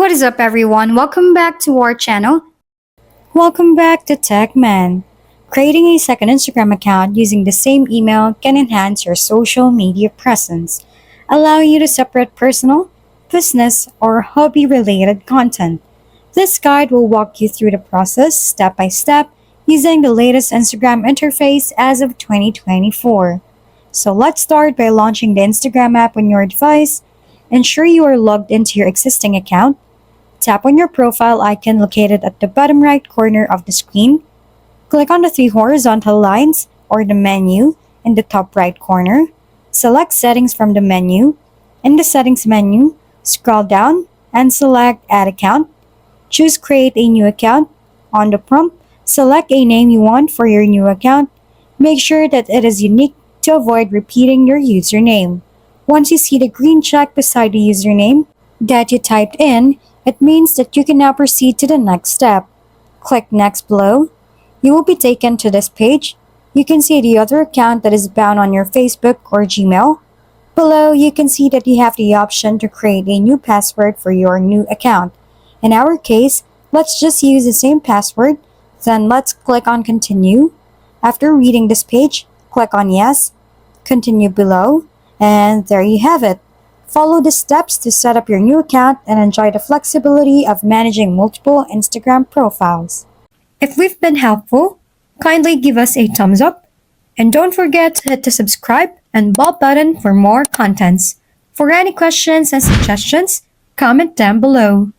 What is up, everyone? Welcome back to our channel. Welcome back to TechMan. Creating a second Instagram account using the same email can enhance your social media presence, allowing you to separate personal, business, or hobby related content. This guide will walk you through the process step by step using the latest Instagram interface as of 2024. So let's start by launching the Instagram app on your device. Ensure you are logged into your existing account. Tap on your profile icon located at the bottom right corner of the screen. Click on the three horizontal lines or the menu in the top right corner. Select Settings from the menu. In the Settings menu, scroll down and select Add Account. Choose Create a New Account. On the prompt, select a name you want for your new account. Make sure that it is unique to avoid repeating your username. Once you see the green check beside the username that you typed in, it means that you can now proceed to the next step. Click Next below. You will be taken to this page. You can see the other account that is bound on your Facebook or Gmail. Below, you can see that you have the option to create a new password for your new account. In our case, let's just use the same password. Then let's click on Continue. After reading this page, click on Yes, Continue below, and there you have it. Follow the steps to set up your new account and enjoy the flexibility of managing multiple Instagram profiles. If we've been helpful, kindly give us a thumbs up. And don't forget to hit the subscribe and bell button for more contents. For any questions and suggestions, comment down below.